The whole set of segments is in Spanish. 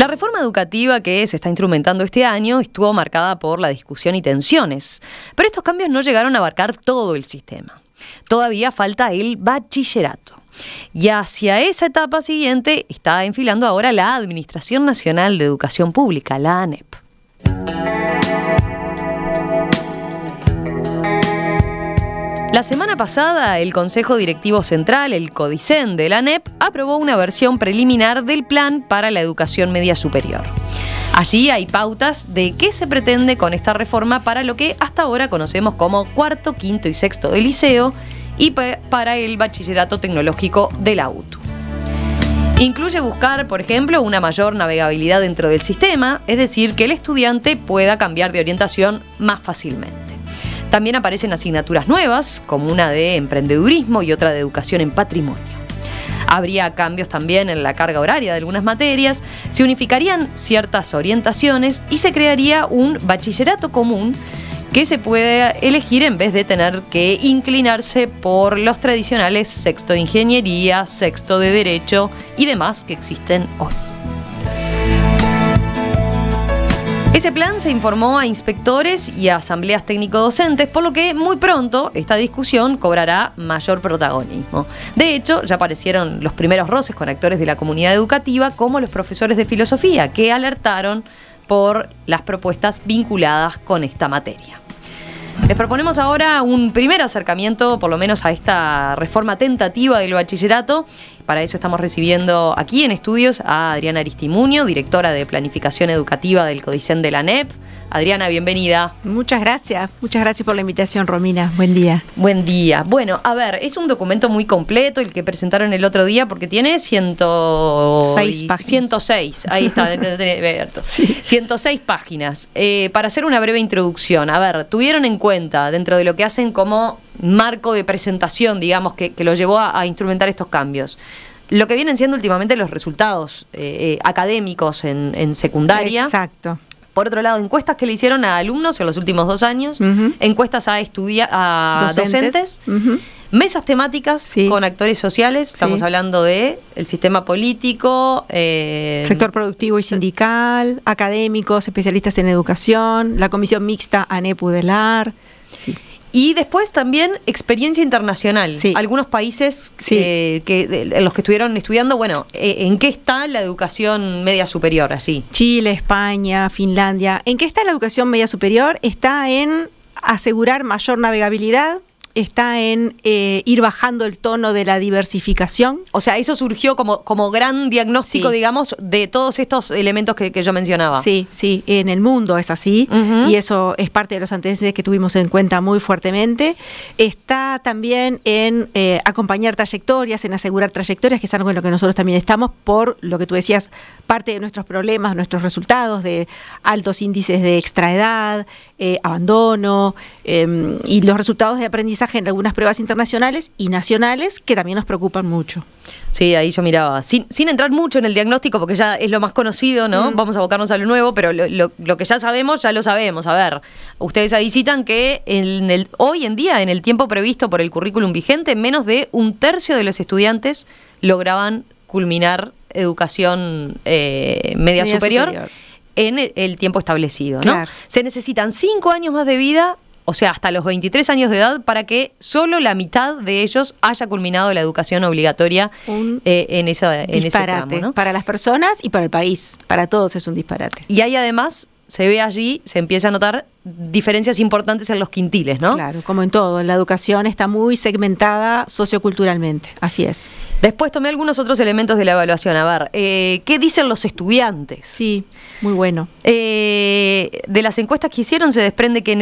La reforma educativa que se está instrumentando este año estuvo marcada por la discusión y tensiones, pero estos cambios no llegaron a abarcar todo el sistema. Todavía falta el bachillerato. Y hacia esa etapa siguiente está enfilando ahora la Administración Nacional de Educación Pública, la ANEP. La semana pasada, el Consejo Directivo Central, el CODICEN de la ANEP, aprobó una versión preliminar del Plan para la Educación Media Superior. Allí hay pautas de qué se pretende con esta reforma para lo que hasta ahora conocemos como cuarto, quinto y sexto de liceo y para el bachillerato tecnológico de la UTU. Incluye buscar, por ejemplo, una mayor navegabilidad dentro del sistema, es decir, que el estudiante pueda cambiar de orientación más fácilmente. También aparecen asignaturas nuevas, como una de emprendedurismo y otra de educación en patrimonio. Habría cambios también en la carga horaria de algunas materias, se unificarían ciertas orientaciones y se crearía un bachillerato común que se puede elegir en vez de tener que inclinarse por los tradicionales sexto de ingeniería, sexto de derecho y demás que existen hoy. Ese plan se informó a inspectores y a asambleas técnico-docentes, por lo que muy pronto esta discusión cobrará mayor protagonismo. De hecho, ya aparecieron los primeros roces con actores de la comunidad educativa, como los profesores de filosofía, que alertaron por las propuestas vinculadas con esta materia. Les proponemos ahora un primer acercamiento, por lo menos a esta reforma tentativa del bachillerato. Para eso estamos recibiendo aquí en estudios a Adriana Aristimuño, directora de Planificación Educativa del CODICEN de la ANEP. Adriana, bienvenida. Muchas gracias por la invitación, Romina. Buen día. Buen día. Bueno, a ver, es un documento muy completo el que presentaron el otro día porque tiene 106 páginas. 106, ahí está, sí. 106 páginas. Para hacer una breve introducción, a ver, tuvieron en cuenta dentro de lo que hacen como marco de presentación, digamos, que lo llevó a instrumentar estos cambios, lo que vienen siendo últimamente los resultados académicos en secundaria. Exacto. Por otro lado, encuestas que le hicieron a alumnos en los últimos 2 años, encuestas a docentes, mesas temáticas con actores sociales, estamos hablando de el sistema político, sector productivo y sindical, académicos, especialistas en educación, la comisión mixta ANEP-UDELAR. Sí. Y después también experiencia internacional. Sí. Algunos países en los que estuvieron estudiando, bueno, ¿en qué está la educación media superior allí? Chile, España, Finlandia. ¿En qué está la educación media superior? Está en asegurar mayor navegabilidad, está en ir bajando el tono de la diversificación. O sea, eso surgió como gran diagnóstico, digamos, de todos estos elementos que yo mencionaba. Sí, en el mundo es así, y eso es parte de los antecedentes que tuvimos en cuenta muy fuertemente. Está también en acompañar trayectorias, en asegurar trayectorias, que es algo en lo que nosotros también estamos, por lo que tú decías, parte de nuestros problemas, nuestros resultados de altos índices de extraedad, abandono, y los resultados de aprendizaje en algunas pruebas internacionales y nacionales que también nos preocupan mucho. Sí, ahí yo miraba, sin entrar mucho en el diagnóstico, porque ya es lo más conocido, ¿no? Vamos a abocarnos a lo nuevo, pero lo que ya sabemos, ya lo sabemos. A ver, ustedes ahí citan que hoy en día, en el tiempo previsto por el currículum vigente, menos de 1/3 de los estudiantes lograban culminar educación media superior en el tiempo establecido, ¿no? Claro. Se necesitan 5 años más de vida, o sea, hasta los 23 años de edad, para que solo la mitad de ellos haya culminado la educación obligatoria en ese tramo, ¿no? Para las personas y para el país. Para todos es un disparate. Y hay además, se ve allí, se empieza a notar diferencias importantes en los quintiles, ¿no? Claro, como en todo. La educación está muy segmentada socioculturalmente. Así es. Después tomé algunos otros elementos de la evaluación. A ver, ¿qué dicen los estudiantes? Sí, muy bueno. De las encuestas que hicieron se desprende que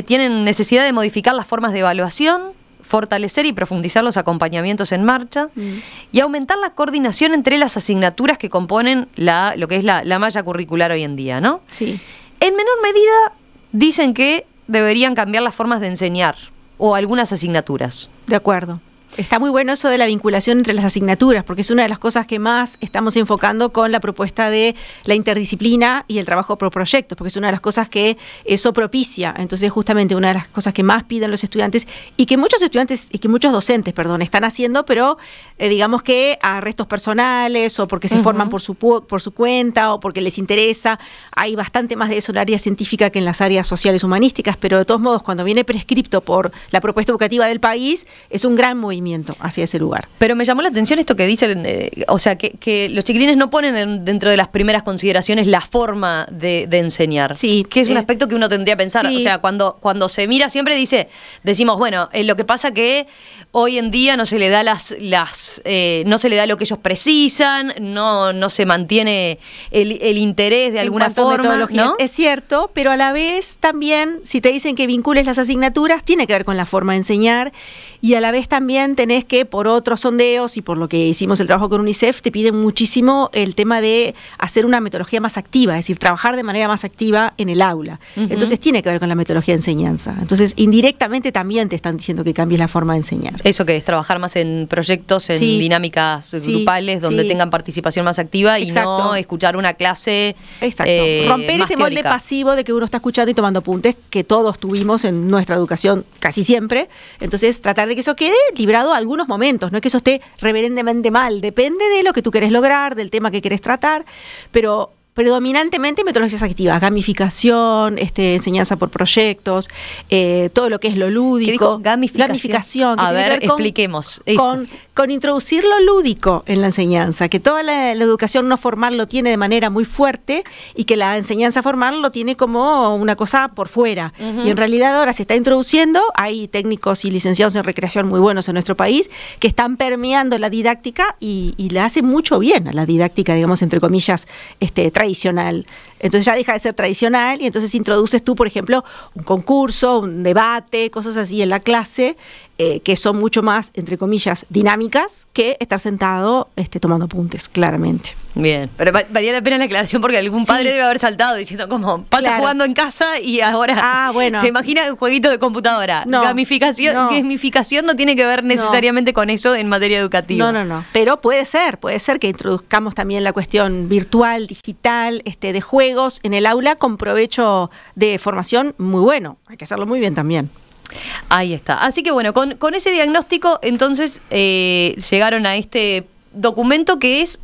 tienen necesidad de modificar las formas de evaluación, fortalecer y profundizar los acompañamientos en marcha y aumentar la coordinación entre las asignaturas que componen lo que es la malla curricular hoy en día, ¿no? Sí. En menor medida dicen que deberían cambiar las formas de enseñar o algunas asignaturas. De acuerdo. Está muy bueno eso de la vinculación entre las asignaturas, porque es una de las cosas que más estamos enfocando con la propuesta de la interdisciplina y el trabajo por proyectos, porque es una de las cosas que eso propicia. Entonces, justamente una de las cosas que más piden los estudiantes y que muchos docentes, están haciendo, pero digamos que a restos personales o porque se forman por su cuenta o porque les interesa. Hay bastante más de eso en el área científica que en las áreas sociales humanísticas, pero de todos modos, cuando viene prescripto por la propuesta educativa del país, es un gran movimiento hacia ese lugar. Pero me llamó la atención esto que dicen, o sea, que los chiquilines no ponen dentro de las primeras consideraciones la forma de enseñar. Sí. Que es un aspecto que uno tendría que pensar. Sí. O sea, cuando se mira siempre decimos, bueno, lo que pasa que hoy en día no se le da no se le da lo que ellos precisan, no se mantiene el interés de alguna forma, ¿no? Es cierto, pero a la vez también, si te dicen que vincules las asignaturas, tiene que ver con la forma de enseñar, y a la vez también tenés que, por otros sondeos y por lo que hicimos el trabajo con UNICEF, te piden muchísimo el tema de hacer una metodología más activa, es decir, trabajar de manera más activa en el aula. Entonces tiene que ver con la metodología de enseñanza. Entonces, indirectamente también te están diciendo que cambies la forma de enseñar. Eso que es trabajar más en proyectos, en dinámicas grupales, donde tengan participación más activa y no escuchar una clase. Exacto. Romper ese molde pasivo de que uno está escuchando y tomando apuntes, que todos tuvimos en nuestra educación casi siempre. Entonces, tratar de que eso quede librado a algunos momentos, no es que eso esté reverentemente mal, depende de lo que tú querés lograr, del tema que querés tratar, pero predominantemente metodologías activas, gamificación, enseñanza por proyectos, todo lo que es lo lúdico. Gamificación. A ver, expliquemos. Con introducir lo lúdico en la enseñanza, que toda la educación no formal lo tiene de manera muy fuerte y que la enseñanza formal lo tiene como una cosa por fuera. Y en realidad ahora se está introduciendo, hay técnicos y licenciados en recreación muy buenos en nuestro país que están permeando la didáctica y le hace mucho bien a la didáctica, digamos, entre comillas, tradicional. Entonces ya deja de ser tradicional y entonces introduces tú, por ejemplo, un concurso, un debate, cosas así en la clase, que son mucho más, entre comillas, dinámicas que estar sentado tomando apuntes, claramente. Bien, pero valía la pena la aclaración porque algún padre debe haber saltado diciendo como, pasa jugando en casa y ahora se imagina un jueguito de computadora. Gamificación no tiene que ver necesariamente con eso en materia educativa. No. Pero puede ser que introduzcamos también la cuestión virtual, digital, de juegos en el aula con provecho de formación muy bueno. Hay que hacerlo muy bien también. Ahí está. Así que bueno, con ese diagnóstico entonces llegaron a este documento que es,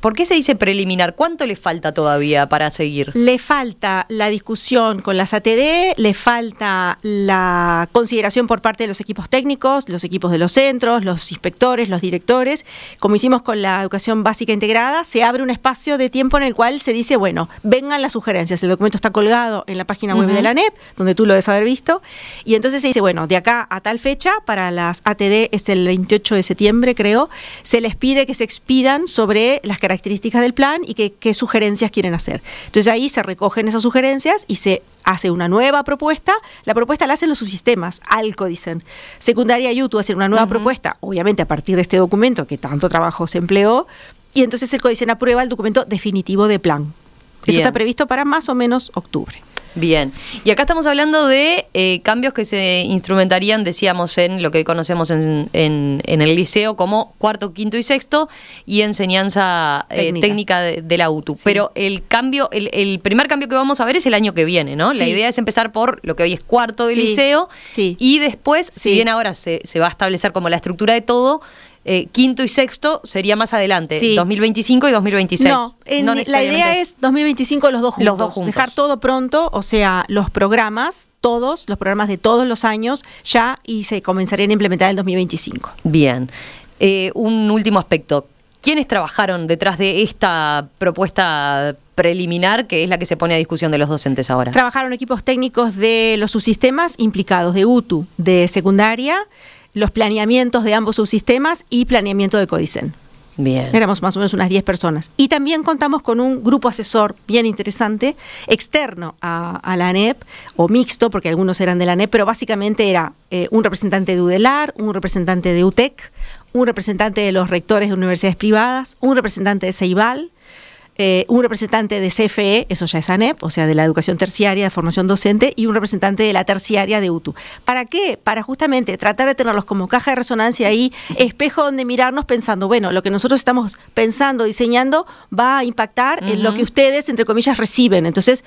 ¿por qué se dice preliminar? ¿Cuánto le falta todavía para seguir? Le falta la discusión con las ATD, le falta la consideración por parte de los equipos técnicos, los equipos de los centros, los inspectores, los directores. Como hicimos con la educación básica integrada, se abre un espacio de tiempo en el cual se dice, bueno, vengan las sugerencias. El documento está colgado en la página web de la ANEP, donde tú lo debes haber visto, y entonces se dice, bueno, de acá a tal fecha, para las ATD es el 28 de septiembre, creo, se les pide que se expidan sobre las características del plan y qué sugerencias quieren hacer. Entonces ahí se recogen esas sugerencias y se hace una nueva propuesta. La propuesta la hacen los subsistemas, ALCO dicen. Secundaria y UTU hacen una nueva propuesta, obviamente a partir de este documento que tanto trabajo se empleó, y entonces el CODICEN aprueba el documento definitivo de plan. Eso está previsto para más o menos octubre. Bien, y acá estamos hablando de cambios que se instrumentarían, decíamos, en lo que conocemos en el liceo como cuarto, quinto y sexto, y enseñanza técnica de la UTU. Sí. Pero el primer cambio que vamos a ver es el año que viene, ¿no? La idea es empezar por lo que hoy es cuarto del liceo, y después, si bien ahora se va a establecer como la estructura de todo, quinto y sexto sería más adelante, 2025 y 2026. No la idea es 2025 los dos juntos. Dejar todo pronto, o sea, los programas de todos los años ya, y se comenzarían a implementar en 2025. Bien. Un último aspecto. ¿Quiénes trabajaron detrás de esta propuesta preliminar, que es la que se pone a discusión de los docentes ahora? Trabajaron equipos técnicos de los subsistemas implicados, de UTU, de secundaria, los planeamientos de ambos subsistemas y planeamiento de CODICEN. Bien. Éramos más o menos unas 10 personas. Y también contamos con un grupo asesor bien interesante, externo a la ANEP, o mixto, porque algunos eran de la ANEP, pero básicamente era un representante de UDELAR, un representante de UTEC, un representante de los rectores de universidades privadas, un representante de CEIBAL, un representante de CFE, eso ya es ANEP, o sea, de la educación terciaria, de formación docente, y un representante de la terciaria de UTU. ¿Para qué? Para justamente tratar de tenerlos como caja de resonancia ahí, espejo donde mirarnos pensando, bueno, lo que nosotros estamos pensando, diseñando, va a impactar en lo que ustedes, entre comillas, reciben. Entonces,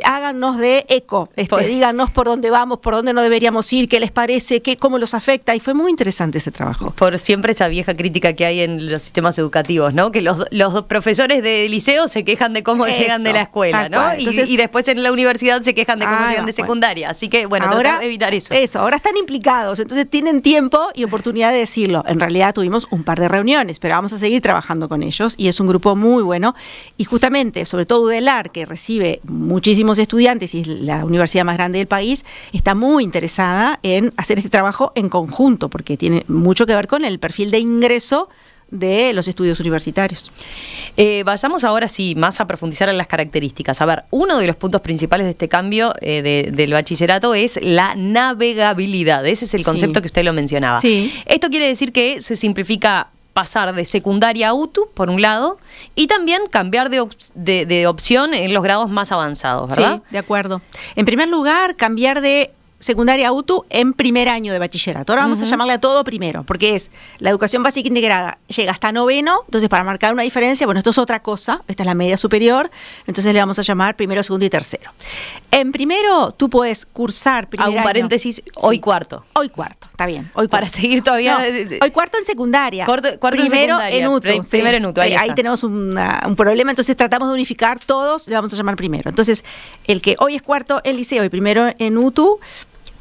háganos de eco, díganos por dónde vamos, por dónde no deberíamos ir, qué les parece, cómo los afecta, y fue muy interesante ese trabajo. Por siempre esa vieja crítica que hay en los sistemas educativos, ¿no? Que los profesores de liceo se quejan de cómo llegan de la escuela, ¿no? Entonces, y después en la universidad se quejan de cómo llegan de secundaria. Así que, bueno, tratar de evitar eso. Ahora están implicados, entonces tienen tiempo y oportunidad de decirlo. En realidad tuvimos un par de reuniones, pero vamos a seguir trabajando con ellos y es un grupo muy bueno. Y justamente, sobre todo UDELAR, que recibe muchísimos estudiantes y es la universidad más grande del país, está muy interesada en hacer este trabajo en conjunto, porque tiene mucho que ver con el perfil de ingreso de los estudios universitarios. Vayamos ahora sí más a profundizar en las características. A ver, uno de los puntos principales de este cambio del bachillerato es la navegabilidad. Ese es el concepto que usted lo mencionaba. Sí. Esto quiere decir que se simplifica pasar de secundaria a UTU, por un lado, y también cambiar de opción en los grados más avanzados, ¿verdad? Sí, de acuerdo. En primer lugar, cambiar de secundaria UTU en primer año de bachillerato. Ahora vamos a llamarle a todo primero, porque es la educación básica integrada, llega hasta noveno, entonces para marcar una diferencia, bueno, esto es otra cosa, esta es la media superior, entonces le vamos a llamar primero, segundo y tercero. En primero, tú puedes cursar primer año. Hago un paréntesis, hoy cuarto. Hoy cuarto, está bien. Hoy para seguir todavía. No, hoy cuarto en secundaria. Primero en UTU. Primero en UTU, ahí tenemos un problema, entonces tratamos de unificar todos, le vamos a llamar primero. Entonces, el que hoy es cuarto en liceo y primero en UTU,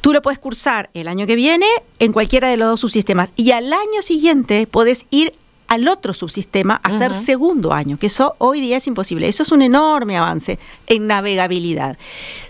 tú lo puedes cursar el año que viene en cualquiera de los dos subsistemas y al año siguiente podés ir al otro subsistema a hacer segundo año, que eso hoy día es imposible. Eso es un enorme avance en navegabilidad.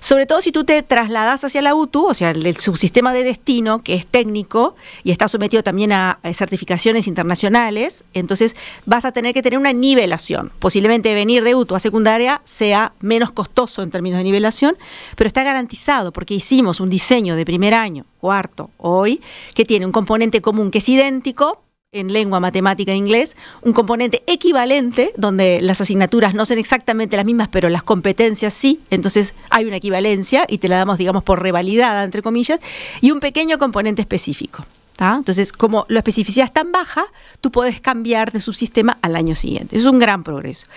Sobre todo si tú te trasladas hacia la UTU, o sea, el subsistema de destino, que es técnico y está sometido también a certificaciones internacionales, entonces vas a tener que tener una nivelación. Posiblemente venir de UTU a secundaria sea menos costoso en términos de nivelación, pero está garantizado porque hicimos un diseño de primer año, cuarto, hoy, que tiene un componente común que es idéntico, en lengua, matemática e inglés, un componente equivalente, donde las asignaturas no son exactamente las mismas, pero las competencias sí, entonces hay una equivalencia y te la damos, digamos, por revalidada, entre comillas, y un pequeño componente específico. Entonces, como la especificidad es tan baja, tú puedes cambiar de subsistema al año siguiente. Es un gran progreso.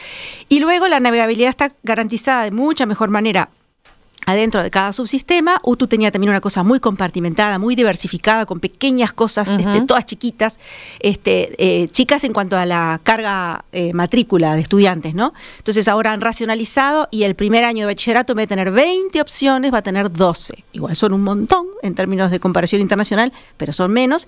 Y luego la navegabilidad está garantizada de mucha mejor manera adentro de cada subsistema. UTU tenía también una cosa muy compartimentada, muy diversificada, con pequeñas cosas, todas chiquitas, chicas en cuanto a la carga matrícula de estudiantes, ¿no? Entonces ahora han racionalizado y el primer año de bachillerato, en vez de tener 20 opciones, va a tener 12. Igual son un montón en términos de comparación internacional, pero son menos.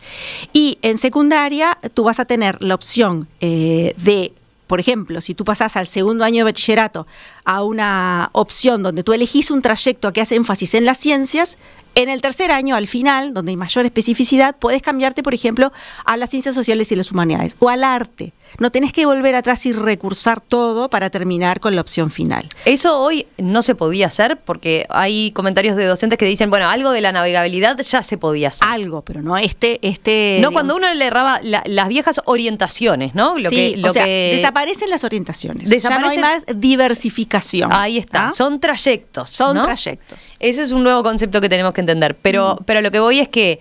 Y en secundaria tú vas a tener la opción de, por ejemplo, si tú pasás al segundo año de bachillerato a una opción donde tú elegís un trayecto que hace énfasis en las ciencias, en el tercer año, al final, donde hay mayor especificidad, puedes cambiarte, por ejemplo, a las ciencias sociales y las humanidades o al arte. No tenés que volver atrás y recursar todo para terminar con la opción final. Eso hoy no se podía hacer porque hay comentarios de docentes que dicen, bueno, algo de la navegabilidad ya se podía hacer. Algo, pero no no, digamos, cuando uno le erraba las viejas orientaciones, ¿no? Desaparecen las orientaciones. Ya no hay más diversificación. Ahí está. Son trayectos. Son trayectos. Ese es un nuevo concepto que tenemos que entender. Pero lo que voy es que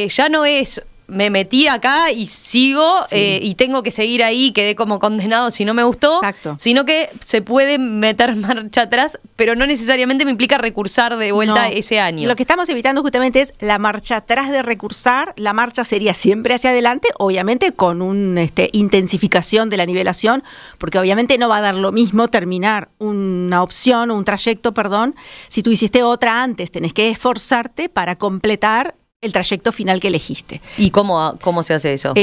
ya no es me metí acá y sigo y tengo que seguir ahí, quedé como condenado si no me gustó. Exacto. Sino que se puede meter marcha atrás, pero no necesariamente me implica recursar de vuelta ese año. Lo que estamos evitando justamente es la marcha atrás de recursar. La marcha sería siempre hacia adelante, obviamente con una intensificación de la nivelación, porque obviamente no va a dar lo mismo terminar una opción o un trayecto, si tú hiciste otra antes, tenés que esforzarte para completar el trayecto final que elegiste. ¿Y cómo se hace eso?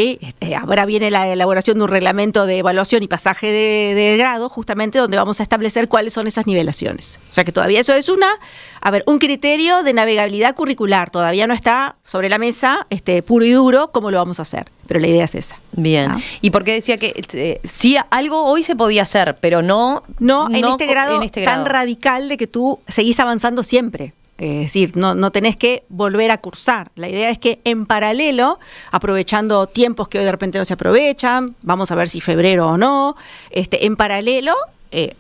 Ahora viene la elaboración de un reglamento de evaluación y pasaje de grado, justamente donde vamos a establecer cuáles son esas nivelaciones. O sea que todavía eso es un criterio de navegabilidad curricular. Todavía no está sobre la mesa, puro y duro, cómo lo vamos a hacer. Pero la idea es esa. Bien. ¿Y por qué decía que sí, algo hoy se podía hacer, pero no en este grado tan radical de que tú seguís avanzando siempre? Es decir, no tenés que volver a cursar. La idea es que en paralelo, aprovechando tiempos que hoy de repente no se aprovechan, vamos a ver si febrero o no, en paralelo,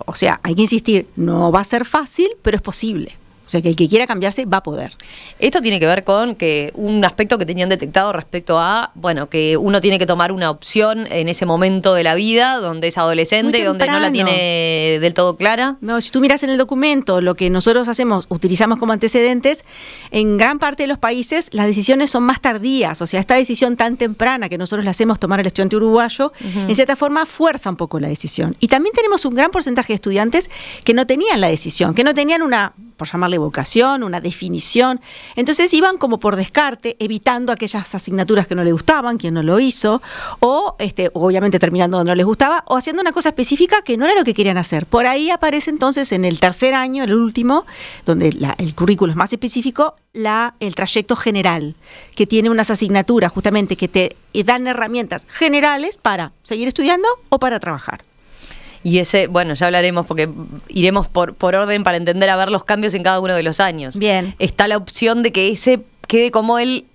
o sea, hay que insistir, no va a ser fácil, pero es posible. O sea, que el que quiera cambiarse va a poder. Esto tiene que ver con que un aspecto que tenían detectado respecto a, bueno, que uno tiene que tomar una opción en ese momento de la vida, donde es adolescente, donde no la tiene del todo clara. No, si tú miras en el documento, lo que nosotros utilizamos como antecedentes, en gran parte de los países las decisiones son más tardías. O sea, esta decisión tan temprana que nosotros le hacemos tomar al estudiante uruguayo, en cierta forma fuerza un poco la decisión. Y también tenemos un gran porcentaje de estudiantes que no tenían la decisión, que no tenían una, por llamarle vocación, una definición. Entonces iban como por descarte, evitando aquellas asignaturas que no les gustaban, quien no lo hizo, o obviamente terminando donde no les gustaba, o haciendo una cosa específica que no era lo que querían hacer. Por ahí aparece entonces en el tercer año, el último, donde el currículo es más específico, el trayecto general, que tiene unas asignaturas justamente que te dan herramientas generales para seguir estudiando o para trabajar. Y ese, bueno, ya hablaremos porque iremos por orden para entender a ver los cambios en cada uno de los años. Bien. Está la opción de que ese quede como el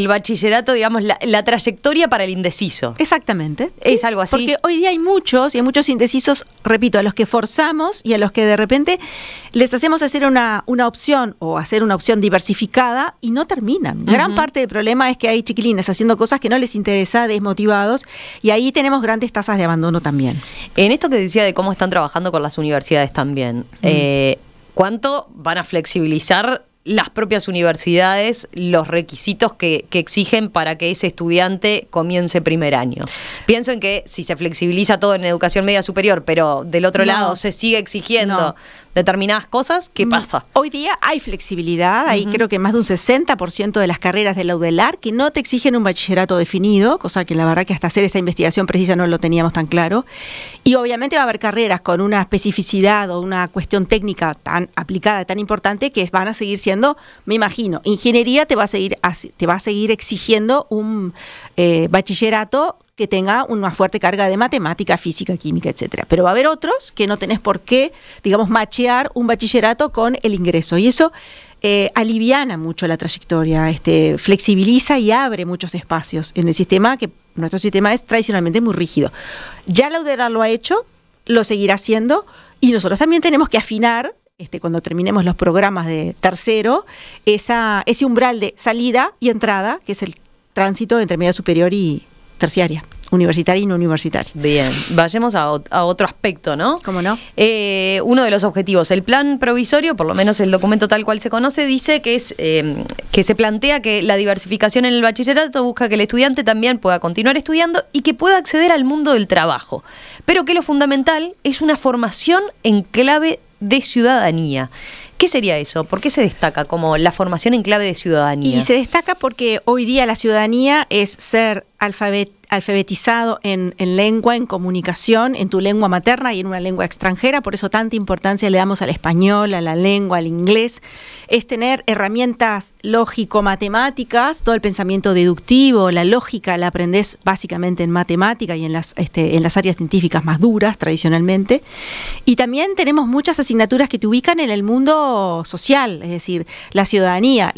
bachillerato, digamos, la trayectoria para el indeciso. Exactamente. Es algo así. Porque hoy día hay muchos indecisos, repito, a los que forzamos y a los que de repente les hacemos hacer una opción o hacer una opción diversificada y no terminan. Gran parte del problema es que hay chiquilines haciendo cosas que no les interesa, desmotivados, y ahí tenemos grandes tasas de abandono también. En esto que decía de cómo están trabajando con las universidades también, ¿cuánto van a flexibilizar las propias universidades los requisitos que exigen para que ese estudiante comience primer año? Pienso en que si se flexibiliza todo en educación media superior, pero del otro lado se sigue exigiendo determinadas cosas, ¿qué pasa? Hoy día hay flexibilidad, hay creo que más de un 60% de las carreras de la UDELAR que no te exigen un bachillerato definido, cosa que la verdad que hasta hacer esa investigación precisa no lo teníamos tan claro. Y obviamente va a haber carreras con una especificidad o una cuestión técnica tan aplicada, tan importante, que van a seguir siendo, me imagino, ingeniería te va a seguir exigiendo un bachillerato que tenga una fuerte carga de matemática, física, química, etcétera. Pero va a haber otros que no tenés por qué, digamos, machear un bachillerato con el ingreso. Y eso aliviana mucho la trayectoria, flexibiliza y abre muchos espacios en el sistema, que nuestro sistema es tradicionalmente muy rígido. Ya la UDELAR lo ha hecho, lo seguirá haciendo, y nosotros también tenemos que afinar, cuando terminemos los programas de tercero, ese umbral de salida y entrada, que es el tránsito entre media superior y terciaria, universitaria y no universitaria. Bien, vayamos a otro aspecto, ¿no? ¿Cómo no? Uno de los objetivos, el plan provisorio, por lo menos el documento tal cual se conoce, dice que es que se plantea que la diversificación en el bachillerato busca que el estudiante también pueda continuar estudiando y que pueda acceder al mundo del trabajo, pero que lo fundamental es una formación en clave de ciudadanía. ¿Qué sería eso? ¿Por qué se destaca como la formación en clave de ciudadanía? Y se destaca porque hoy día la ciudadanía es ser alfabetizado en lengua, en comunicación, en tu lengua materna y en una lengua extranjera. Por eso tanta importancia le damos al español, a la lengua, al inglés. Es tener herramientas lógico-matemáticas, todo el pensamiento deductivo, la lógica la aprendés básicamente en matemática y en las áreas científicas más duras tradicionalmente. Y también tenemos muchas asignaturas que te ubican en el mundo social, es decir, la ciudadanía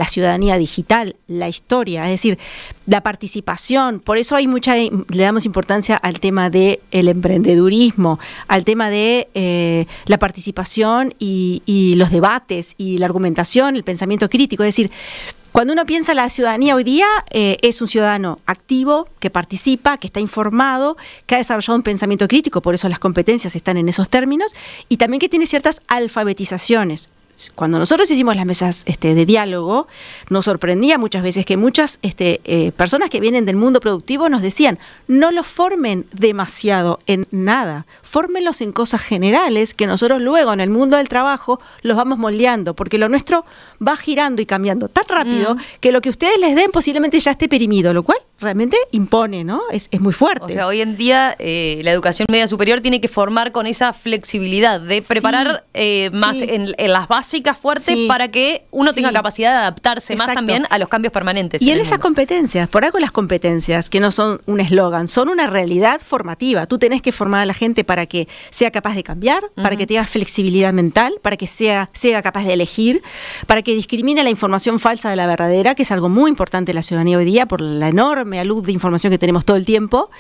digital, la historia, es decir, la participación. Por eso le damos importancia al tema del emprendedurismo, al tema de la participación y los debates y la argumentación, el pensamiento crítico. Es decir, cuando uno piensa la ciudadanía hoy día, es un ciudadano activo, que participa, que está informado, que ha desarrollado un pensamiento crítico, por eso las competencias están en esos términos, y también que tiene ciertas alfabetizaciones. Cuando nosotros hicimos las mesas de diálogo, nos sorprendía muchas veces que muchas personas que vienen del mundo productivo nos decían: no los formen demasiado en nada, fórmenlos en cosas generales que nosotros luego en el mundo del trabajo los vamos moldeando, porque lo nuestro va girando y cambiando tan rápido que lo que ustedes les den posiblemente ya esté perimido, lo cual realmente impone, ¿no? Es muy fuerte. O sea, hoy en día la educación media superior tiene que formar con esa flexibilidad de preparar más en las básicas fuertes para que uno tenga capacidad de adaptarse más también a los cambios permanentes. Y en esas competencias, por algo las competencias, que no son un eslogan, son una realidad formativa. Tú tenés que formar a la gente para que sea capaz de cambiar, para que tenga flexibilidad mental, para que sea capaz de elegir, para que discrimine la información falsa de la verdadera, que es algo muy importante en la ciudadanía hoy día por la enorme luz de información que tenemos todo el tiempo.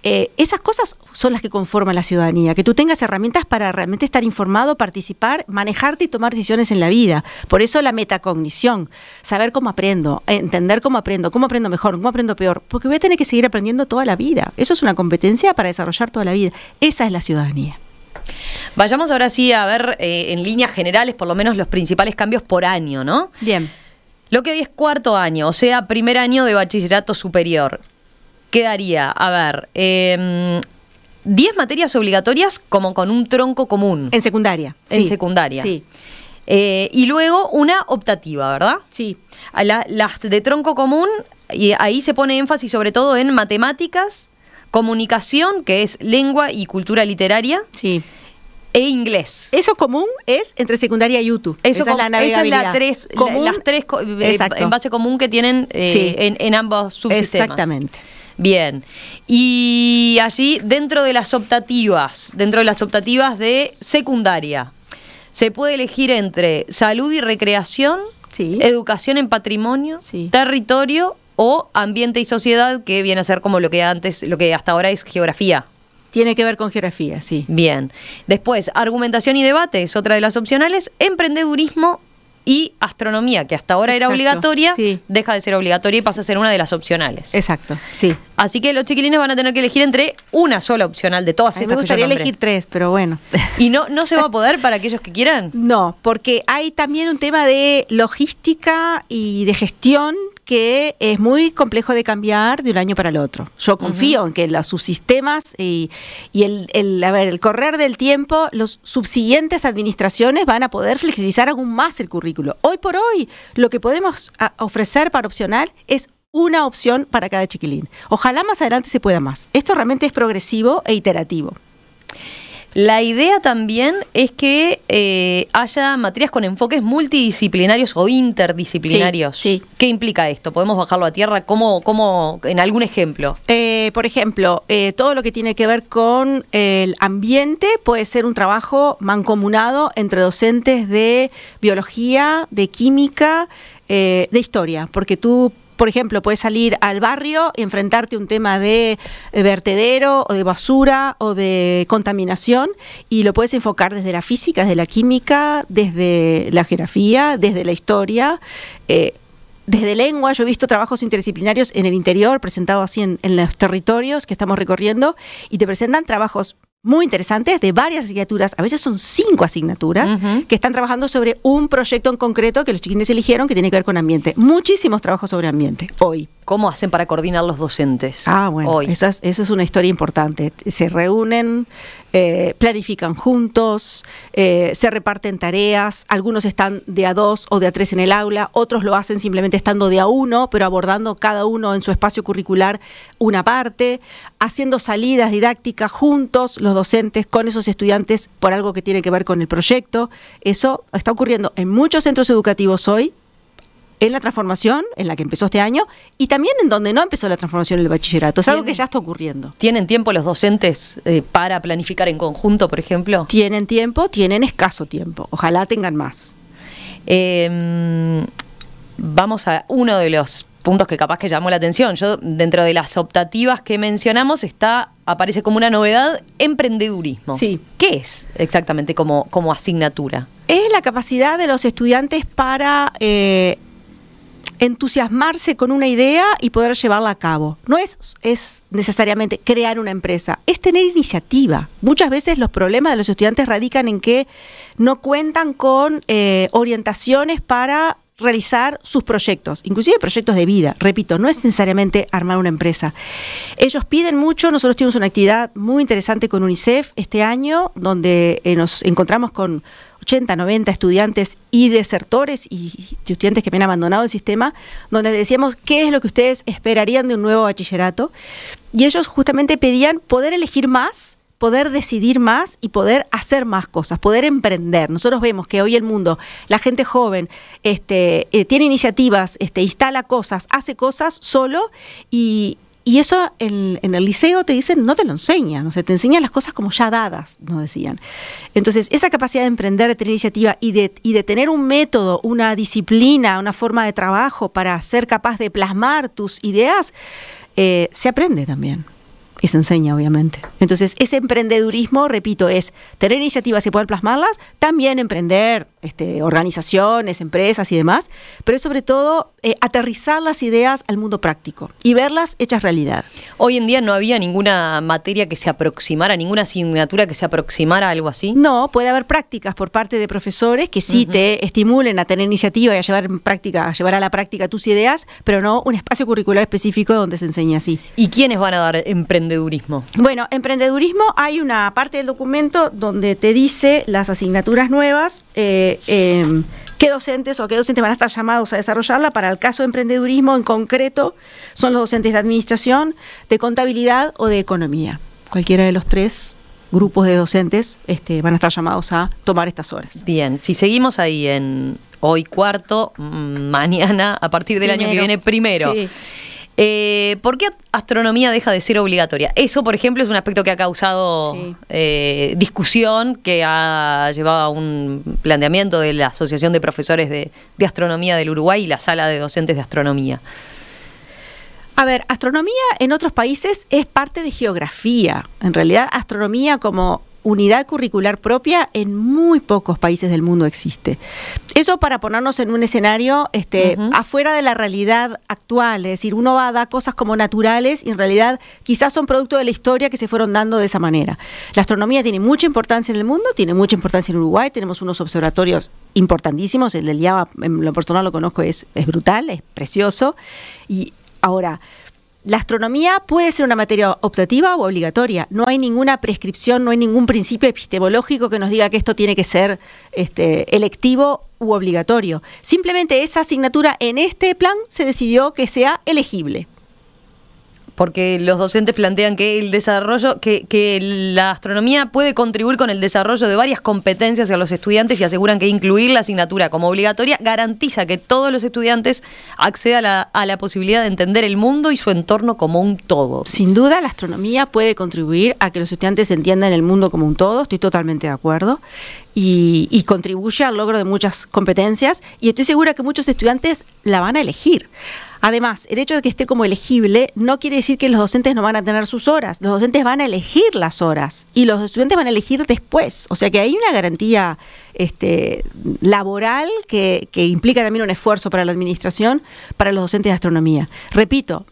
Esas cosas son las que conforman la ciudadanía, que tú tengas herramientas para realmente estar informado, participar, manejarte y tomar decisiones en la vida. Por eso la metacognición, saber cómo aprendo, entender cómo aprendo mejor, cómo aprendo peor, porque voy a tener que seguir aprendiendo toda la vida. Eso es una competencia para desarrollar toda la vida. Esa es la ciudadanía. Vayamos ahora sí a ver en líneas generales por lo menos los principales cambios por año, ¿no? Bien. Lo que hoy es cuarto año, o sea, primer año de bachillerato superior. Quedaría, a ver, 10 materias obligatorias como con un tronco común. En secundaria. En secundaria. Sí. Y luego una optativa, ¿verdad? Sí. Las de tronco común, y ahí se pone énfasis sobre todo en matemáticas, comunicación, que es lengua y cultura literaria. Sí. E inglés. Eso común es entre secundaria y YouTube. Esa es la navegabilidad. Las tres en base común que tienen en ambos subsistemas. Exactamente. Bien. Y allí, dentro de las optativas de secundaria, se puede elegir entre salud y recreación, educación en patrimonio, territorio o ambiente y sociedad, que viene a ser como lo que hasta ahora es geografía. Tiene que ver con geografía, sí. Bien. Después, argumentación y debate es otra de las opcionales. Emprendedurismo y astronomía, que hasta ahora era obligatoria, deja de ser obligatoria y pasa a ser una de las opcionales. Exacto, sí. Así que los chiquilines van a tener que elegir entre una sola opcional de todas estas que yo nombré. Me gustaría elegir 3, pero bueno. ¿Y no se va a poder para aquellos que quieran? No, porque hay también un tema de logística y de gestión que es muy complejo de cambiar de un año para el otro. Yo confío en que los subsistemas y el correr del tiempo, los subsiguientes administraciones van a poder flexibilizar aún más el currículo. Hoy por hoy, lo que podemos ofrecer para opcional es una opción para cada chiquilín. Ojalá más adelante se pueda más. Esto realmente es progresivo e iterativo. La idea también es que haya materias con enfoques multidisciplinarios o interdisciplinarios. Sí. ¿Qué implica esto? ¿Podemos bajarlo a tierra? ¿Cómo en algún ejemplo? Por ejemplo, todo lo que tiene que ver con el ambiente puede ser un trabajo mancomunado entre docentes de biología, de química, de historia, porque tú, por ejemplo, puedes salir al barrio y enfrentarte a un tema de vertedero o de basura o de contaminación y lo puedes enfocar desde la física, desde la química, desde la geografía, desde la historia, desde lengua. Yo he visto trabajos interdisciplinarios en el interior presentados así en los territorios que estamos recorriendo y te presentan trabajos muy interesantes de varias asignaturas, a veces son 5 asignaturas, que están trabajando sobre un proyecto en concreto que los chiquines eligieron que tiene que ver con ambiente. Muchísimos trabajos sobre ambiente, hoy. ¿Cómo hacen para coordinar los docentes? Bueno, hoy? Esa es una historia importante. Se reúnen, planifican juntos, se reparten tareas, algunos están de a 2 o de a 3 en el aula, otros lo hacen simplemente estando de a 1, pero abordando cada uno en su espacio curricular una parte, haciendo salidas didácticas juntos, los docentes con esos estudiantes por algo que tiene que ver con el proyecto. Eso está ocurriendo en muchos centros educativos hoy, en la transformación, en la que empezó este año, y también en donde no empezó la transformación en el bachillerato. Es algo que ya está ocurriendo. ¿Tienen tiempo los docentes para planificar en conjunto, por ejemplo? Tienen tiempo, tienen escaso tiempo. Ojalá tengan más. Vamos a uno de los puntos que capaz que llamó la atención. Yo, dentro de las optativas que mencionamos, aparece como una novedad emprendedurismo. Sí. ¿Qué es exactamente como asignatura? Es la capacidad de los estudiantes para entusiasmarse con una idea y poder llevarla a cabo. No es necesariamente crear una empresa, es tener iniciativa. Muchas veces los problemas de los estudiantes radican en que no cuentan con orientaciones para realizar sus proyectos, inclusive proyectos de vida. Repito, no es necesariamente armar una empresa. Ellos piden mucho. Nosotros tuvimos una actividad muy interesante con UNICEF este año, donde nos encontramos con 80, 90 estudiantes y desertores y estudiantes que habían abandonado el sistema, donde les decíamos qué es lo que ustedes esperarían de un nuevo bachillerato. Y ellos justamente pedían poder elegir más, poder decidir más y poder hacer más cosas, poder emprender. Nosotros vemos que hoy el mundo, la gente joven tiene iniciativas, instala cosas, hace cosas solo y eso en el liceo te dicen, no te lo enseñan, o sea, te enseñan las cosas como ya dadas, nos decían. Entonces, esa capacidad de emprender, de tener iniciativa y de tener un método, una disciplina, una forma de trabajo para ser capaz de plasmar tus ideas, se aprende también. Y se enseña, obviamente. Entonces, ese emprendedurismo, repito, es tener iniciativas y poder plasmarlas, también emprender organizaciones, empresas y demás, pero es sobre todo aterrizar las ideas al mundo práctico y verlas hechas realidad. Hoy en día no había ninguna materia que se aproximara, ninguna asignatura que se aproximara a algo así. No, puede haber prácticas por parte de profesores que sí te estimulen a tener iniciativa y a llevar a la práctica tus ideas, pero no un espacio curricular específico donde se enseñe así. ¿Y quiénes van a dar emprendedurismo? Bueno, emprendedurismo, hay una parte del documento donde te dice las asignaturas nuevas, qué docentes van a estar llamados a desarrollarla. Para el caso de emprendedurismo en concreto son los docentes de administración, de contabilidad o de economía. Cualquiera de los tres grupos de docentes van a estar llamados a tomar estas horas. Bien, si seguimos ahí en hoy cuarto, mañana, a partir del año que viene primero. Sí. ¿Por qué astronomía deja de ser obligatoria? Eso, por ejemplo, es un aspecto que ha causado discusión, que ha llevado a un planteamiento de la Asociación de Profesores de Astronomía del Uruguay y la Sala de Docentes de Astronomía. A ver, astronomía en otros países es parte de geografía. En realidad, astronomía como unidad curricular propia en muy pocos países del mundo existe. Eso para ponernos en un escenario afuera de la realidad actual, es decir, uno va a dar cosas como naturales y en realidad quizás son producto de la historia que se fueron dando de esa manera. La astronomía tiene mucha importancia en el mundo, tiene mucha importancia en Uruguay, tenemos unos observatorios importantísimos, el del IABA, en lo personal lo conozco, es brutal, es precioso. Y ahora, la astronomía puede ser una materia optativa o obligatoria. No hay ninguna prescripción, no hay ningún principio epistemológico que nos diga que esto tiene que ser electivo u obligatorio. Simplemente esa asignatura en este plan se decidió que sea elegible. Porque los docentes plantean que el desarrollo, que la astronomía puede contribuir con el desarrollo de varias competencias a los estudiantes y aseguran que incluir la asignatura como obligatoria garantiza que todos los estudiantes accedan a la posibilidad de entender el mundo y su entorno como un todo. Sin duda, la astronomía puede contribuir a que los estudiantes entiendan el mundo como un todo, estoy totalmente de acuerdo, y contribuye al logro de muchas competencias, y estoy segura que muchos estudiantes la van a elegir. Además, el hecho de que esté como elegible no quiere decir que los docentes no van a tener sus horas. Los docentes van a elegir las horas y los estudiantes van a elegir después. O sea que hay una garantía laboral que implica también un esfuerzo para la administración, para los docentes de astronomía. Repito,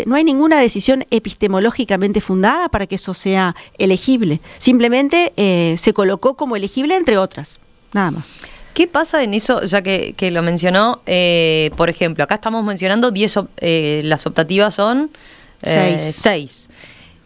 no hay ninguna decisión epistemológicamente fundada para que eso sea elegible. Simplemente se colocó como elegible entre otras, nada más. ¿Qué pasa en eso, ya que lo mencionó? Por ejemplo, acá estamos mencionando 10, las optativas son 6.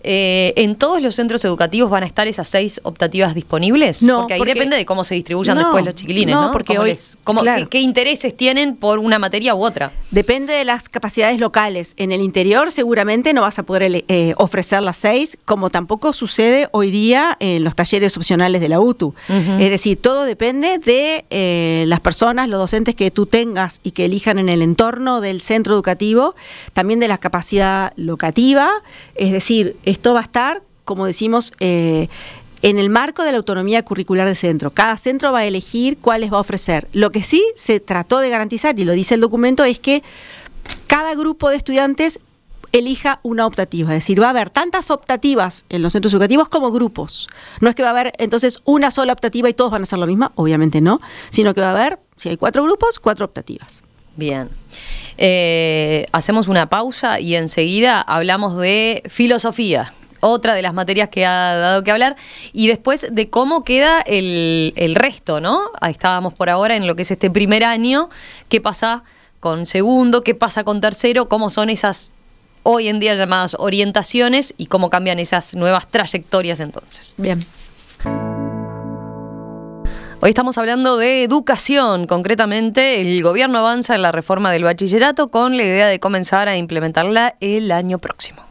¿En todos los centros educativos van a estar esas 6 optativas disponibles? No, porque ahí depende de cómo se distribuyan después los chiquilines, ¿no? Porque hoy, claro. ¿Qué intereses tienen por una materia u otra? Depende de las capacidades locales. En el interior seguramente no vas a poder ofrecer las 6, como tampoco sucede hoy día en los talleres opcionales de la UTU. Es decir, todo depende de las personas, los docentes que tú tengas y que elijan en el entorno del centro educativo, también de la capacidad locativa, es decir, esto va a estar, como decimos, en el marco de la autonomía curricular del centro. Cada centro va a elegir cuáles va a ofrecer. Lo que sí se trató de garantizar, y lo dice el documento, es que cada grupo de estudiantes elija una optativa. Es decir, va a haber tantas optativas en los centros educativos como grupos. No es que va a haber entonces una sola optativa y todos van a hacer lo mismo, obviamente no, sino que va a haber, si hay 4 grupos, 4 optativas. Bien. Hacemos una pausa y enseguida hablamos de filosofía otra de las materias que ha dado que hablar, y después de cómo queda el resto, ¿no? Ahí estábamos por ahora en lo que es este primer año, qué pasa con segundo, qué pasa con tercero, cómo son esas hoy en día llamadas orientaciones y cómo cambian esas nuevas trayectorias entonces. Bien. Hoy estamos hablando de educación, concretamente el gobierno avanza en la reforma del bachillerato con la idea de comenzar a implementarla el año próximo.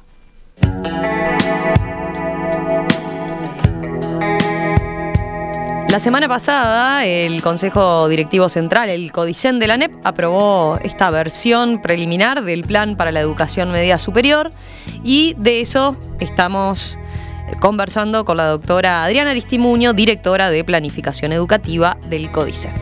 La semana pasada, el Consejo Directivo Central, el CODICEN de la ANEP, aprobó esta versión preliminar del Plan para la Educación Media Superior y de eso estamos conversando con la doctora Adriana Aristimuño, directora de Planificación Educativa del CODICEN.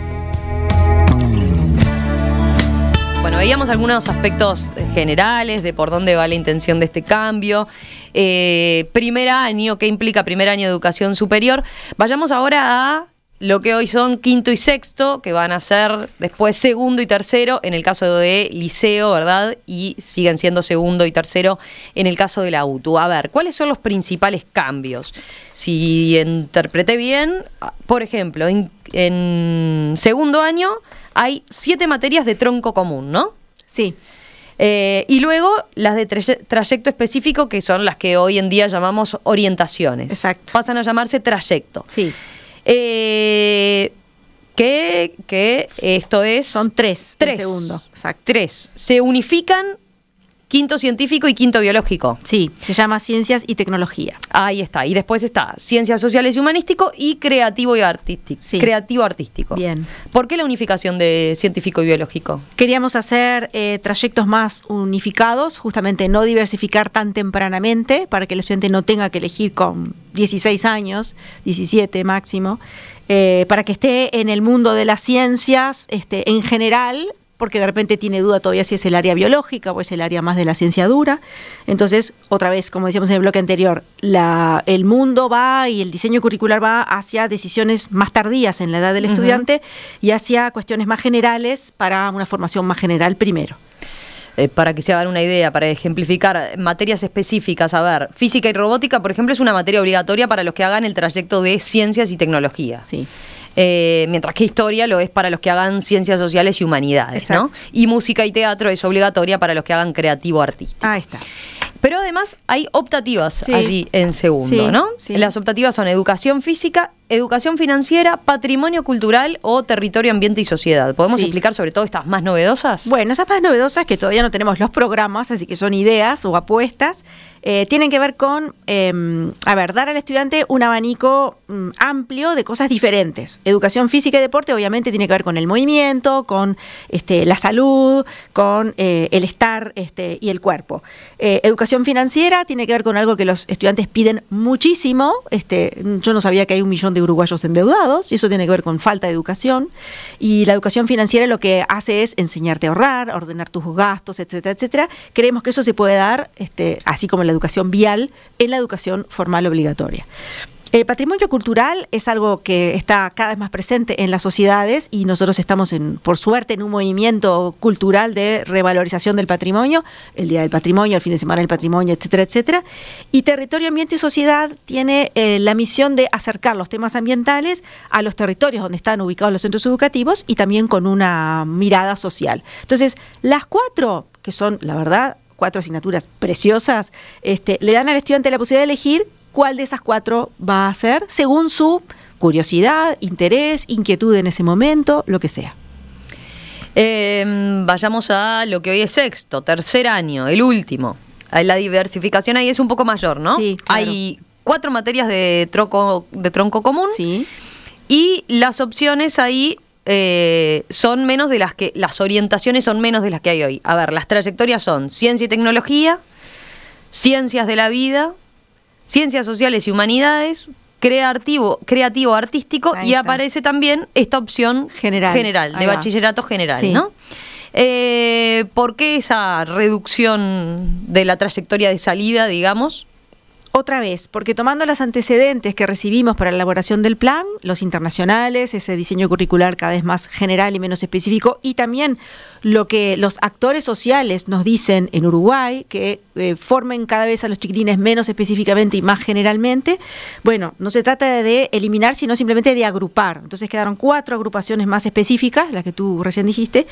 Bueno, veíamos algunos aspectos generales de por dónde va la intención de este cambio. Primer año, ¿qué implica primer año de educación superior? Vayamos ahora a lo que hoy son quinto y sexto, que van a ser después segundo y tercero en el caso de liceo, ¿verdad? Y siguen siendo segundo y tercero en el caso de la UTU. A ver, ¿cuáles son los principales cambios? Si interpreté bien, por ejemplo, en segundo año hay 7 materias de tronco común, ¿no? Sí. Y luego las de trayecto específico, que son las que hoy en día llamamos orientaciones. Exacto. Pasan a llamarse trayecto. Sí. Que esto es... Son 3 en segundo. Exacto. 3. Se unifican quinto científico y quinto biológico. Sí, se llama Ciencias y Tecnología. Ahí está. Y después está Ciencias Sociales y Humanístico y Creativo y Artístico. Sí. Creativo Artístico. Bien. ¿Por qué la unificación de científico y biológico? Queríamos hacer trayectos más unificados, justamente no diversificar tan tempranamente para que el estudiante no tenga que elegir con 16 años, 17 máximo, para que esté en el mundo de las ciencias en general, porque de repente tiene duda todavía si es el área biológica o es el área más de la ciencia dura. Entonces, otra vez, como decíamos en el bloque anterior, el mundo va y el diseño curricular va hacia decisiones más tardías en la edad del estudiante y hacia cuestiones más generales para una formación más general primero. Para que se hagan una idea, para ejemplificar materias específicas, a ver, física y robótica, por ejemplo, es una materia obligatoria para los que hagan el trayecto de ciencias y tecnología. Sí. Mientras que historia lo es para los que hagan ciencias sociales y humanidades, ¿no? Y música y teatro es obligatoria para los que hagan creativo artístico. Ahí está. Pero además hay optativas allí en segundo, ¿no? Sí. Las optativas son educación física, educación financiera, patrimonio cultural o territorio, ambiente y sociedad. ¿Podemos explicar sobre todo estas más novedosas? Bueno, esas más novedosas, que todavía no tenemos los programas, así que son ideas o apuestas, tienen que ver con, dar al estudiante un abanico amplio de cosas diferentes. Educación física y deporte obviamente tiene que ver con el movimiento, con la salud, con el estar y el cuerpo. Educación financiera tiene que ver con algo que los estudiantes piden muchísimo. Yo no sabía que hay 1 millón de uruguayos endeudados y eso tiene que ver con falta de educación. Y la educación financiera lo que hace es enseñarte a ahorrar, ordenar tus gastos, etcétera, etcétera. Creemos que eso se puede dar, así como la educación vial, en la educación formal obligatoria. El patrimonio cultural es algo que está cada vez más presente en las sociedades y nosotros estamos, por suerte, en un movimiento cultural de revalorización del patrimonio, el Día del Patrimonio, el fin de semana del patrimonio, etcétera, etcétera. Y Territorio, Ambiente y Sociedad tiene la misión de acercar los temas ambientales a los territorios donde están ubicados los centros educativos y también con una mirada social. Entonces, las 4, que son, la verdad, 4 asignaturas preciosas, le dan al estudiante la posibilidad de elegir cuál de esas 4 va a ser según su curiosidad, interés, inquietud en ese momento, lo que sea. Vayamos a lo que hoy es sexto, tercer año, el último. La diversificación ahí es un poco mayor, ¿no? Sí, claro. Hay 4 materias de tronco común. Sí. Y las opciones ahí son menos de las orientaciones son menos de las que hay hoy. A ver, las trayectorias son ciencia y tecnología, ciencias de la vida, ciencias sociales y humanidades, creativo artístico, y aparece también esta opción general de bachillerato general, ¿no? ¿Por qué esa reducción de la trayectoria de salida, digamos? Otra vez, porque tomando los antecedentes que recibimos para la elaboración del plan, los internacionales, ese diseño curricular cada vez más general y menos específico, y también lo que los actores sociales nos dicen en Uruguay, que formen cada vez a los chiquilines menos específicamente y más generalmente, bueno, no se trata de eliminar, sino simplemente de agrupar. Entonces quedaron 4 agrupaciones más específicas, las que tú recién dijiste,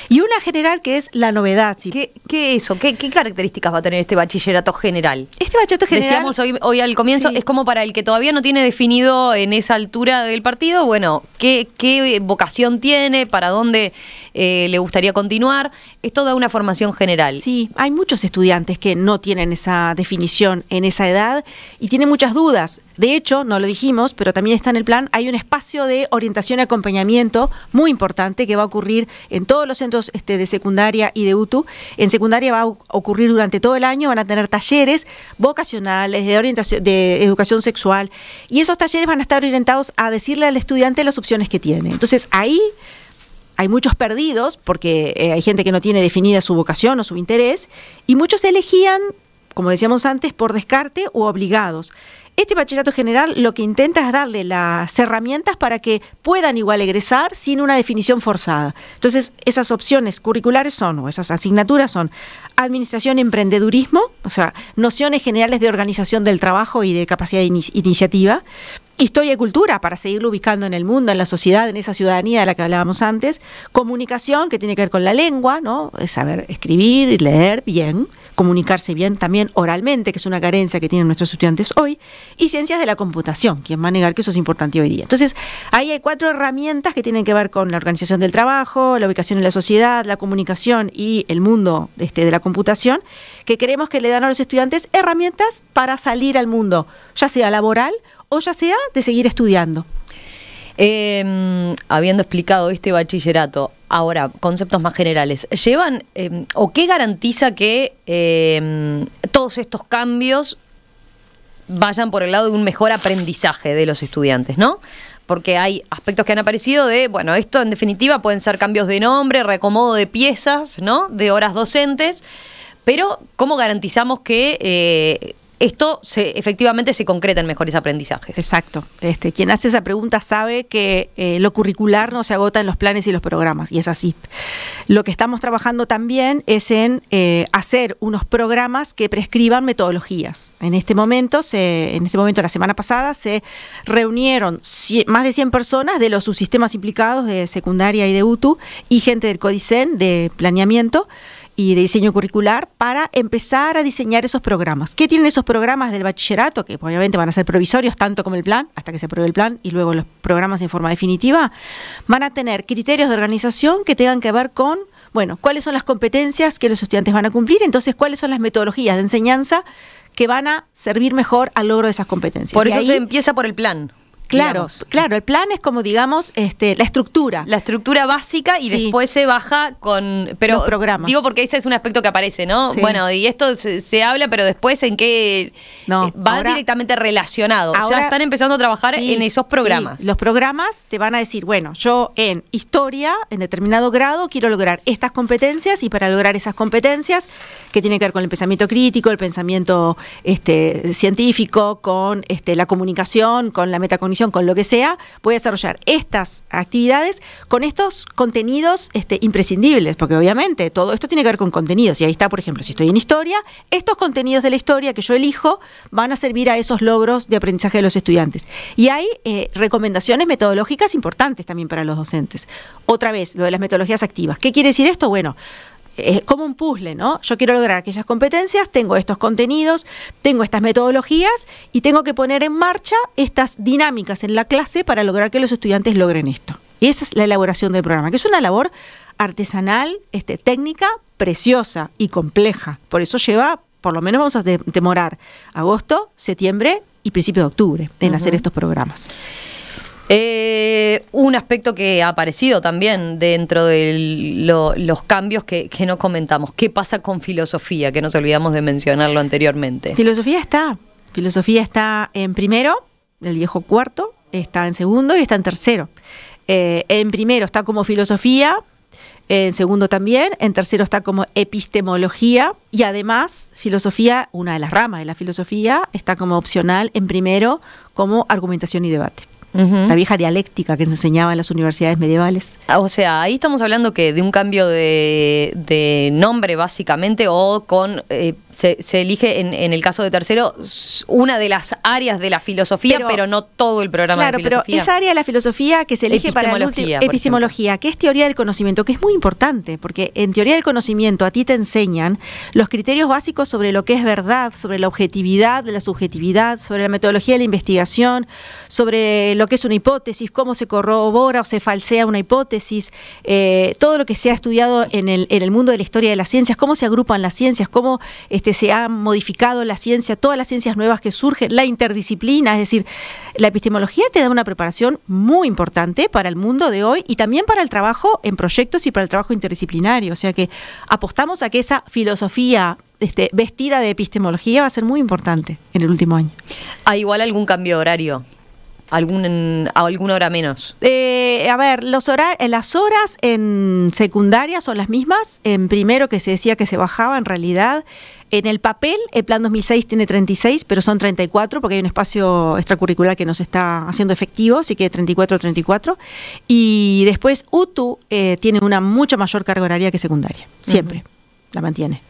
y una general que es la novedad. ¿Sí? ¿Qué eso? ¿Qué características va a tener este bachillerato general? Este bachillerato general... Decíamos hoy al comienzo, sí, es como para el que todavía no tiene definido en esa altura del partido, bueno, qué vocación tiene, para dónde le gustaría continuar. Es toda una formación general. Sí, hay muchos estudiantes que no tienen esa definición en esa edad y tienen muchas dudas. De hecho, no lo dijimos, pero también está en el plan, hay un espacio de orientación y acompañamiento muy importante que va a ocurrir en todos los centros de secundaria y de UTU. En secundaria va a ocurrir durante todo el año, van a tener talleres vocacionales, de orientación, de educación sexual, y esos talleres van a estar orientados a decirle al estudiante las opciones que tiene. Entonces, ahí hay muchos perdidos, porque hay gente que no tiene definida su vocación o su interés, y muchos elegían, como decíamos antes, por descarte u obligados. Este bachillerato general lo que intenta es darle las herramientas para que puedan igual egresar sin una definición forzada. Entonces, esas opciones curriculares son, o esas asignaturas son, administración y emprendedurismo, o sea, nociones generales de organización del trabajo y de capacidad de iniciativa, historia y cultura, para seguirlo ubicando en el mundo, en la sociedad, en esa ciudadanía de la que hablábamos antes, comunicación, que tiene que ver con la lengua, ¿no? Es saber escribir y leer bien, comunicarse bien también oralmente, que es una carencia que tienen nuestros estudiantes hoy, y ciencias de la computación, ¿quién va a negar que eso es importante hoy día? Entonces, ahí hay 4 herramientas que tienen que ver con la organización del trabajo, la ubicación en la sociedad, la comunicación y el mundo de la computación, que queremos que le dan a los estudiantes herramientas para salir al mundo, ya sea laboral o ya sea de seguir estudiando. Habiendo explicado este bachillerato, ahora, conceptos más generales, ¿llevan o qué garantiza que todos estos cambios vayan por el lado de un mejor aprendizaje de los estudiantes, ¿no? Porque hay aspectos que han aparecido de, bueno, esto en definitiva pueden ser cambios de nombre, reacomodo de piezas, ¿no? De horas docentes, pero ¿cómo garantizamos que esto efectivamente se concreta en mejores aprendizajes? Exacto. Quien hace esa pregunta sabe que lo curricular no se agota en los planes y los programas, y es así. Lo que estamos trabajando también es en hacer unos programas que prescriban metodologías. En este momento, la semana pasada, se reunieron más de 100 personas de los subsistemas implicados de secundaria y de UTU y gente del CODICEN de planeamiento y de diseño curricular para empezar a diseñar esos programas. ¿Qué tienen esos programas del bachillerato? Que obviamente van a ser provisorios, tanto como el plan, hasta que se apruebe el plan, y luego los programas en forma definitiva. Van a tener criterios de organización que tengan que ver con, bueno, cuáles son las competencias que los estudiantes van a cumplir, entonces cuáles son las metodologías de enseñanza que van a servir mejor al logro de esas competencias. Por eso se empieza por el plan. Claro, claro, el plan es como, digamos, la estructura. La estructura básica y sí, después se baja con... Pero los programas. Digo porque ese es un aspecto que aparece, ¿no? Sí. Bueno, y esto se habla, pero después en qué va ahora, directamente relacionado. Ahora, ya están empezando a trabajar en esos programas. Sí. Los programas te van a decir, bueno, yo en historia, en determinado grado, quiero lograr estas competencias, y para lograr esas competencias, que tienen que ver con el pensamiento crítico, el pensamiento científico, con la comunicación, con la metacognición, con lo que sea, voy a desarrollar estas actividades con estos contenidos imprescindibles, porque obviamente todo esto tiene que ver con contenidos, y ahí está, por ejemplo, si estoy en historia, estos contenidos de la historia que yo elijo van a servir a esos logros de aprendizaje de los estudiantes. Y hay recomendaciones metodológicas importantes también para los docentes. Otra vez, lo de las metodologías activas. ¿Qué quiere decir esto? Bueno, es como un puzzle, ¿no? Yo quiero lograr aquellas competencias, tengo estos contenidos, tengo estas metodologías y tengo que poner en marcha estas dinámicas en la clase para lograr que los estudiantes logren esto. Y esa es la elaboración del programa, que es una labor artesanal, técnica, preciosa y compleja. Por eso lleva, por lo menos vamos a demorar agosto, septiembre y principios de octubre en hacer estos programas. Un aspecto que ha aparecido también dentro de los cambios que no comentamos. ¿Qué pasa con filosofía? Que nos olvidamos de mencionarlo anteriormente. Filosofía está en primero, el viejo cuarto, está en segundo y está en tercero. En primero está como filosofía, en segundo también, en tercero está como epistemología y además filosofía, una de las ramas de la filosofía, está como opcional en primero como argumentación y debate. La vieja dialéctica que se enseñaba en las universidades medievales. O sea, ahí estamos hablando que de un cambio de nombre básicamente, o con se elige en el caso de tercero una de las áreas de la filosofía, pero no todo el programa de filosofía. Claro, pero esa área de la filosofía que se elige para el último, epistemología, que es teoría del conocimiento, que es muy importante, porque en teoría del conocimiento a ti te enseñan los criterios básicos sobre lo que es verdad, sobre la objetividad de la subjetividad, sobre la metodología de la investigación, sobre lo que es una hipótesis, cómo se corrobora o se falsea una hipótesis, todo lo que se ha estudiado en el mundo de la historia de las ciencias, cómo se agrupan las ciencias, cómo se ha modificado la ciencia, todas las ciencias nuevas que surgen, la interdisciplina, es decir, la epistemología te da una preparación muy importante para el mundo de hoy y también para el trabajo en proyectos y para el trabajo interdisciplinario, o sea que apostamos a que esa filosofía vestida de epistemología va a ser muy importante en el último año. ¿Hay igual algún cambio de horario? ¿Alguna hora menos? A ver, las horas en secundaria son las mismas. En primero, que se decía que se bajaba, en realidad, en el papel, el plan 2006 tiene 36, pero son 34, porque hay un espacio extracurricular que nos está haciendo efectivo, así que 34. Y después, UTU tiene una mucha mayor carga horaria que secundaria. Siempre la mantiene.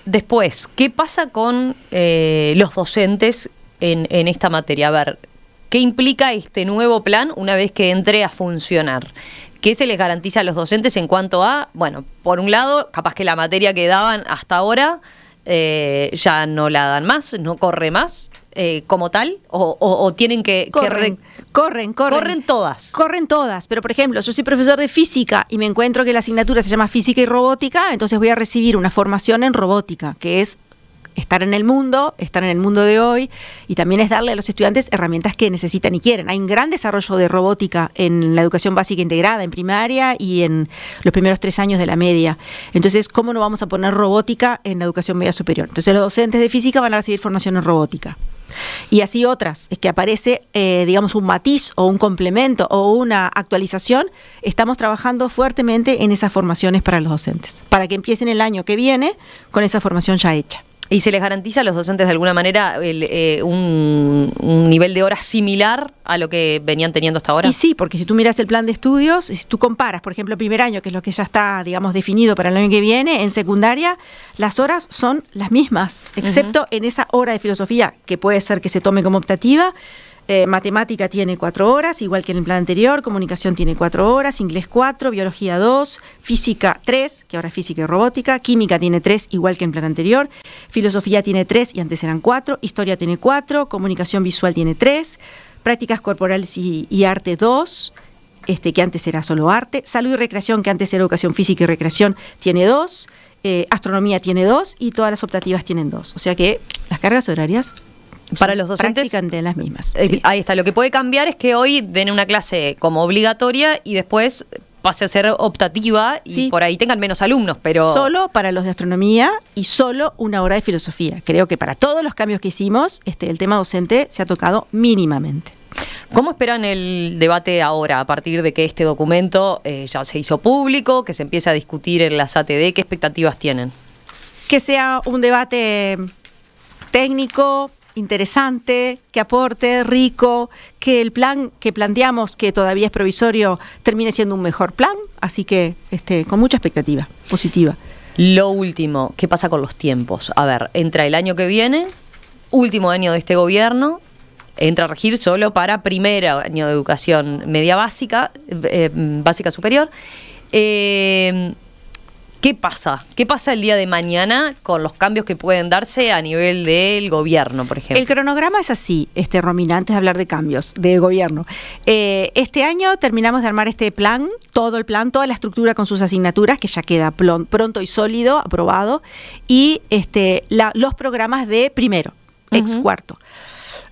Después, ¿qué pasa con los docentes en esta materia? A ver, ¿qué implica este nuevo plan una vez que entre a funcionar? ¿Qué se les garantiza a los docentes en cuanto a, bueno, por un lado, capaz que la materia que daban hasta ahora ya no la dan más, no corre más como tal, o tienen que... Corren todas. Corren todas, pero por ejemplo, yo soy profesor de física y me encuentro que la asignatura se llama física y robótica, entonces voy a recibir una formación en robótica, que es estar en el mundo de hoy, y también es darle a los estudiantes herramientas que necesitan y quieren. Hay un gran desarrollo de robótica en la educación básica integrada, en primaria y en los primeros 3 años de la media. Entonces, ¿cómo no vamos a poner robótica en la educación media superior? Entonces, los docentes de física van a recibir formación en robótica. Y así otras, es que aparece, digamos, un matiz o un complemento o una actualización. Estamos trabajando fuertemente en esas formaciones para los docentes, para que empiecen el año que viene con esa formación ya hecha. ¿Y se les garantiza a los docentes de alguna manera un nivel de horas similar a lo que venían teniendo hasta ahora? Y sí, porque si tú miras el plan de estudios, si tú comparas, por ejemplo, primer año, que es lo que ya está, digamos, definido para el año que viene, en secundaria, las horas son las mismas, excepto en esa hora de filosofía, que puede ser que se tome como optativa. Matemática tiene 4 horas, igual que en el plan anterior. Comunicación tiene 4 horas, inglés 4, biología 2, física 3, que ahora es física y robótica, química tiene 3, igual que en el plan anterior, filosofía tiene 3 y antes eran 4, historia tiene 4, comunicación visual tiene 3, prácticas corporales y arte 2, que antes era solo arte, salud y recreación, que antes era educación física y recreación, tiene 2, astronomía tiene 2 y todas las optativas tienen 2. O sea que las cargas horarias para los docentes prácticamente las mismas. Sí. Ahí está. Lo que puede cambiar es que hoy den una clase como obligatoria y después pase a ser optativa y por ahí tengan menos alumnos, pero... Solo para los de astronomía y solo una hora de filosofía. Creo que para todos los cambios que hicimos, el tema docente se ha tocado mínimamente. ¿Cómo esperan el debate ahora, a partir de que este documento ya se hizo público, que se empieza a discutir en las ATD? ¿Qué expectativas tienen? Que sea un debate técnico, interesante, que aporte, rico, que el plan que planteamos, que todavía es provisorio, termine siendo un mejor plan, así que con mucha expectativa positiva. Lo último, ¿qué pasa con los tiempos? A ver, entra el año que viene, último año de este gobierno, entra a regir solo para primer año de educación media básica, básica superior. ¿Qué pasa? ¿Qué pasa el día de mañana con los cambios que pueden darse a nivel del gobierno, por ejemplo? El cronograma es así, Romina, antes de hablar de cambios de gobierno. Este año terminamos de armar este plan, todo el plan, toda la estructura con sus asignaturas, que ya queda pronto y sólido, aprobado, y los programas de primero, ex cuarto.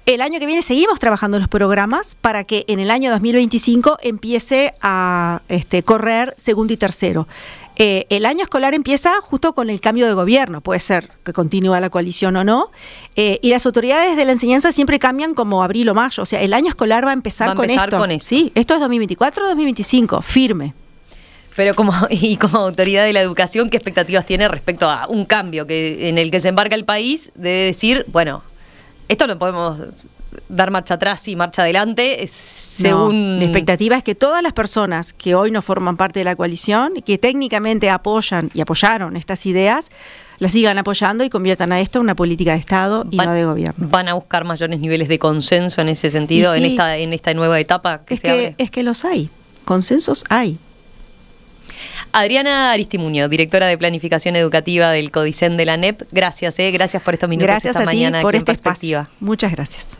El año que viene seguimos trabajando los programas para que en el año 2025 empiece a correr segundo y tercero. El año escolar empieza justo con el cambio de gobierno, puede ser que continúe la coalición o no, y las autoridades de la enseñanza siempre cambian como abril o mayo, o sea, el año escolar va a empezar con esto. Con esto. Sí, esto es 2024-2025, firme. Pero como autoridad de la educación, ¿qué expectativas tiene respecto a un cambio en el que se embarca el país de decir, bueno, esto no podemos dar marcha atrás y marcha adelante según... No, mi expectativa es que todas las personas que hoy no forman parte de la coalición, que técnicamente apoyan y apoyaron estas ideas, las sigan apoyando y conviertan a esto en una política de Estado y no de gobierno. ¿Van a buscar mayores niveles de consenso en ese sentido, sí, en esta nueva etapa que se abre? Es que los hay, consensos hay. Adriana Aristimuño, directora de Planificación Educativa del CODICEN de la ANEP, gracias por estos minutos esta mañana. Gracias a ti por esta espacio. Muchas gracias.